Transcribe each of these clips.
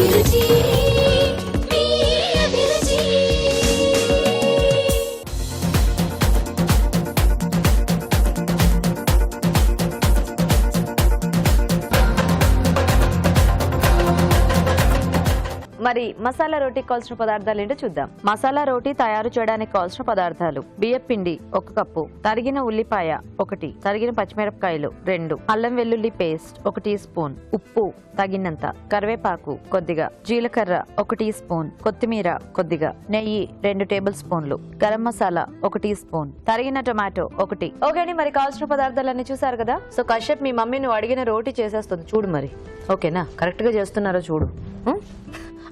అభిరుచి మీ అభిరుచి. మరి మసాలా రోటీ కావాల్సిన పదార్థాలు ఏంటో చూద్దాం. మసాలా రోటీ తయారు చేయడానికి కావాల్సిన పదార్థాలు: బియ్యం పిండి 1 కప్పు, తరిగిన ఉల్లిపాయ 1, తరిగిన పచ్చిమిరపకాయలు 2, అల్లం వెల్లుల్లి పేస్ట్ 1 టీ స్పూన్, ఉప్పు తగినంత, కరివేపాకు కొద్దిగా, జీలకర్ర 1 టీ స్పూన్, కొత్తిమీర కొద్దిగా, నెయ్యి 2 టేబుల్ స్పూన్లు, గరం మసాలా 1 టీ స్పూన్, తరిగిన టొమాటో 1. ఓకే అండి, మరి కావాల్సిన పదార్థాలన్నీ చూసారు కదా. సో కశ్యప్ మీ మమ్మీ నువ్వు అడిగిన రోటీ చేసేస్తుంది చూడు మరి. ఓకేనా, కరెక్ట్ గా చేస్తున్నారో చూడు.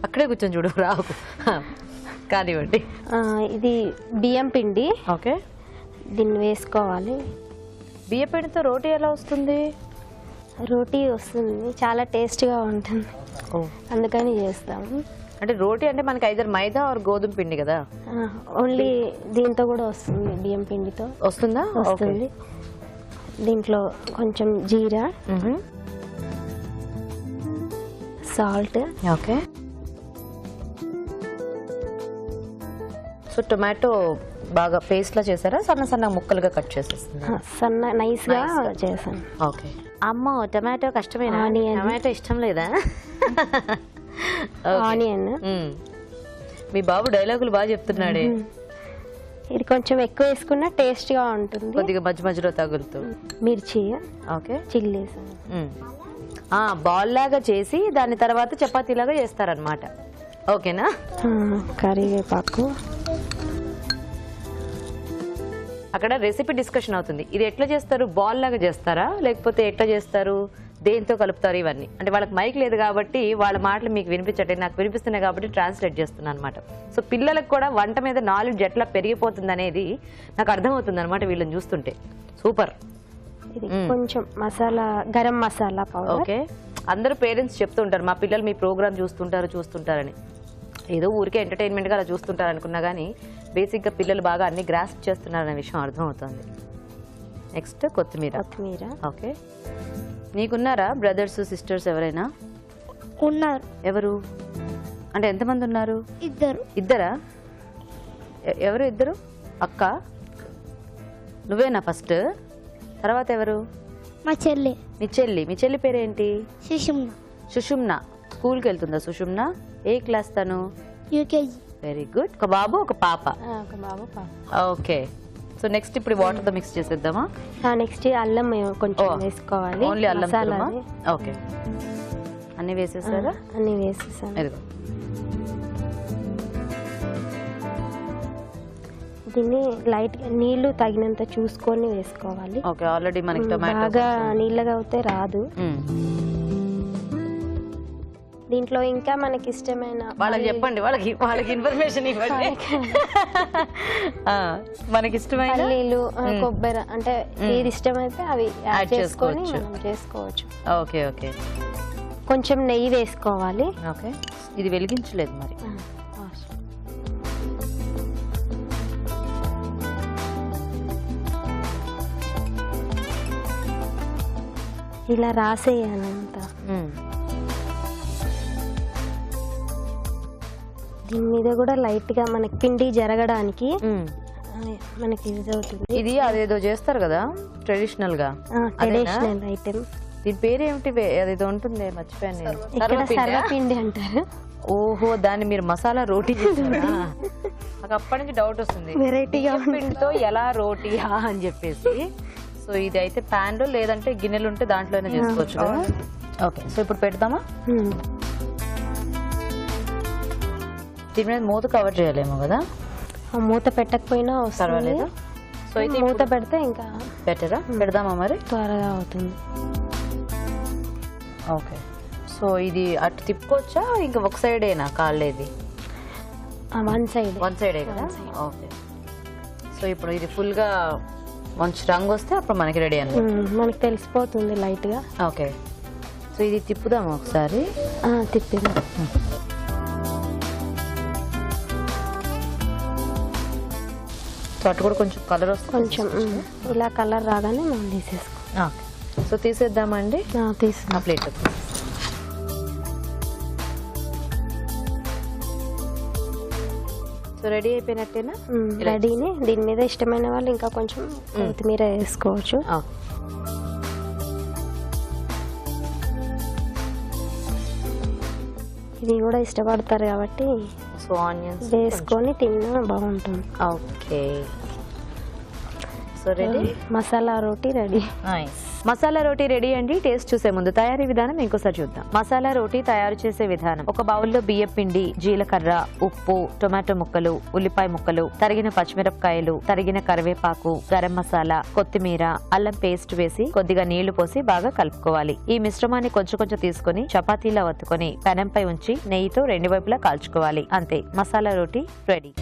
అక్కడే కూర్చొని చూడు, రాకు. కానివ్వండి. ఇది బియ్యం పిండి. ఓకే, దీన్ని వేసుకోవాలి. బియ్యం పిండితో రోటీ ఎలా వస్తుంది? రోటీ వస్తుంది, చాలా టేస్ట్గా ఉంటుంది, అందుకని చేస్తాము. అంటే రోటీ అంటే మనకి ఐదర్ మైదా ఆర్ గోధుమ పిండి కదా. ఓన్లీ దీంతో కూడా వస్తుంది, బియ్యం పిండితో వస్తుందా? వస్తుంది. దీంట్లో కొంచెం జీరా, సాల్ట్. ఓకే, సో టొమాటో బాగా పేస్ట్ లా చేశారా, సన్న సన్న ముక్కలుగా కట్ చేసేస్తుంది? సన్న నైస్ గా చేశాను. ఓకే. అమ్మో, టొమాటో కష్టమేనా? టొమాటో ఇష్టం లేదా? ఆనియన్. మీ బాబు డైలాగులు బాగా చెప్తున్నాడే. ఇది కొంచెం ఎక్కువ వేసుకున్నా టేస్ట్ గా ఉంటుంది, కొద్దిగా మధ్య మధ్యలో తగులుతూ. మిర్చి. Okay, chillies. బాల్ లాగా చేసి దాని తర్వాత చపాతీ లాగా చేస్తారనమాట. ఓకేనా? కరివేపాకు. అక్కడ రెసిపీ డిస్కషన్ అవుతుంది. ఇది ఎట్లా చేస్తారు? బాల్ లాగా చేస్తారా లేకపోతే ఎట్లా చేస్తారు, దేంతో కలుపుతారు ఇవన్నీ? అంటే వాళ్ళకి మైక్ లేదు కాబట్టి వాళ్ళ మాటలు మీకు వినిపించట్లేదు, నాకు వినిపిస్తున్నాయి కాబట్టి ట్రాన్స్లేట్ చేస్తున్నాను అనమాట. సో పిల్లలకు కూడా వంట మీద నాలెడ్జ్ ఎట్లా పెరిగిపోతుంది అనేది నాకు అర్థమవుతుంది అనమాట వీళ్ళని చూస్తుంటే. సూపర్. ఇది కొంచెం మసాలా, గరం మసాలా పౌడర్. ఓకే, అందరూ పేరెంట్స్ చెప్తూ ఉంటారు మా పిల్లలు మీ ప్రోగ్రామ్ చూస్తుంటారని. ఏదో ఊరికే ఎంటర్టైన్మెంట్గా అలా చూస్తుంటారు అనుకున్నా కానీ బేసిక్గా పిల్లలు బాగా అన్ని గ్రాస్ప్ చేస్తున్నారనే విషయం అర్థమవుతుంది. నెక్స్ట్ కొత్తిమీర. ఓకే, నీకున్నారా బ్రదర్స్ సిస్టర్స్ ఎవరైనా? ఉన్నారు. ఎవరు? అంటే ఎంతమంది ఉన్నారు? ఇద్దరు. ఇద్దరా? ఎవరు ఇద్దరు? అక్క నువ్వేనా ఫస్ట్? తర్వాత ఎవరు? మా చెల్లి. మీ చెల్లి. మీ చెల్లి పేరేంటి? సుషుమ్న. సుషుమ్న. స్కూల్కి వెళ్తుందా సుషుమ్న? ఏ క్లాస్ తను? యూకేజీ. Very good. ఒక బాబు ఒక పాప. ఓకే, సో నెక్స్ట్ ఇప్పుడు వాటర్తో మిక్స్ చేసేద్దామా? నెక్స్ట్ అల్లం కొంచెం వేసుకోవాలి. ఓన్లీ అల్లం తురుమా? ఓకే, అన్ని వేసేసారా? అన్ని వేసేసాను. ఇదిగో దీన్ని లైట్ నీళ్లు తగినంత చూసుకొని వేసుకోవాలి. ఓకే, ఆల్రెడీ మనకి టొమాటో బాగా నీళ్ళగా అవుతే రాదు. దీంట్లో ఇంకా మనకి ఇష్టమైన వాళ్ళకి చెప్పండి, వాళ్ళకి ఇన్ఫర్మేషన్ ఇవ్వండి. మనకి ఇష్టమైన పల్లీలు, కొబ్బరి, అంటే ఏది ఇష్టమైతే అవి యాడ్ చేసుకొని చేసుకోవచ్చు. ఓకే ఓకే, కొంచెం నెయ్యి వేసుకోవాలి. ఓకే, ఇది వెలిగించలేదు మరి. ఇలా రాసేయాలంతా. దీని మీద కూడా లైట్ గా మనకి పిండి జరగడానికి మనకి ఇది అవుతుంది. ఇది అదేదో చేస్తారు కదా ట్రెడిషనల్ గా, ట్రెడిషనల్ ఐటెం. దీని పేరేమిటి? అదేదో ఉంటుంది, మర్చిపోయాను నేను. ఇక్కడ సర్వపిండి అంటారు. ఓహో, దాన్ని మీరు మసాలా రోటీ చేస్తారా? నాకు అప్పటి నుంచి డౌట్ వస్తుంది, వెరైటీగా పిండితో ఎలా రోటీయా అని చెప్పేసి. సో ఇది అయితే ప్యాన్ లో లేదంటే గిన్నెలు ఉంటే దాంట్లోనే చేసుకోవచ్చు కదా. ఓకే, సో ఇప్పుడు పెడదామా? దీని మీద మూత కవర్ చేయలేమో కదా? మూత పెట్టకపోయినా పర్వాలేదు. సో అయితే మూత పెడితే ఇంకా బెటరా? పెడదామా మరి? త్వరగా అవుతుంది. ఓకే, సో ఇది అటు తిప్పుకోవచ్చా? ఇంకా ఒక సైడేనా కాలేది? వన్ సైడే కదా. ఓకే, సో ఇప్పుడు ఇది ఫుల్ గా మంచి రంగు వస్తే అప్పుడు మనకి రెడీ అన్నమాట. మనకి తెలిసిపోతుంది లైట్ గా. ఓకే, సో ఇది తిప్పుదాము ఒకసారి. తిప్పిద్దాం. సో అటు కూడా కొంచెం కలర్ వస్తుంది. కొంచెం ఇలా కలర్ రాగానే మనం తీసేసుకో. సో తీసేద్దామండి. తీసి ఆ ప్లేట్ రెడీ అయిపోయినట్టేనా? రెడీని. దీని మీద ఇష్టమైన వాళ్ళు ఇంకా కొంచెం కొత్తిమీర వేసుకోవచ్చు. ఇది కూడా ఇష్టపడతారు కాబట్టి సో ఆనియన్స్ వేసుకొని తిన్నా బాగుంటుంది. Okay, so ready. Masala roti ready. Nice. Masala roti ready అండి. టేస్ట్ చూసే ముందు తయారీ విధానం ఇంకోసారి చూద్దాం. మసాలా రోటీ తయారు చేసే విధానం: ఒక బౌల్లో బియ్యం పిండి, జీలకర్ర, ఉప్పు, టొమాటో ముక్కలు, ఉల్లిపాయ ముక్కలు, తరిగిన పచ్చిమిరపకాయలు, తరిగిన కరివేపాకు, గరం మసాలా, కొత్తిమీర, అల్లం పేస్ట్ వేసి కొద్దిగా నీళ్లు పోసి బాగా కలుపుకోవాలి. ఈ మిశ్రమాన్ని కొంచెం కొంచెం తీసుకుని చపాతీలా వత్తుకొని పెనంపై ఉంచి నెయ్యితో రెండు వైపులా కాల్చుకోవాలి. అంతే, మసాలా రోటీ రెడీ.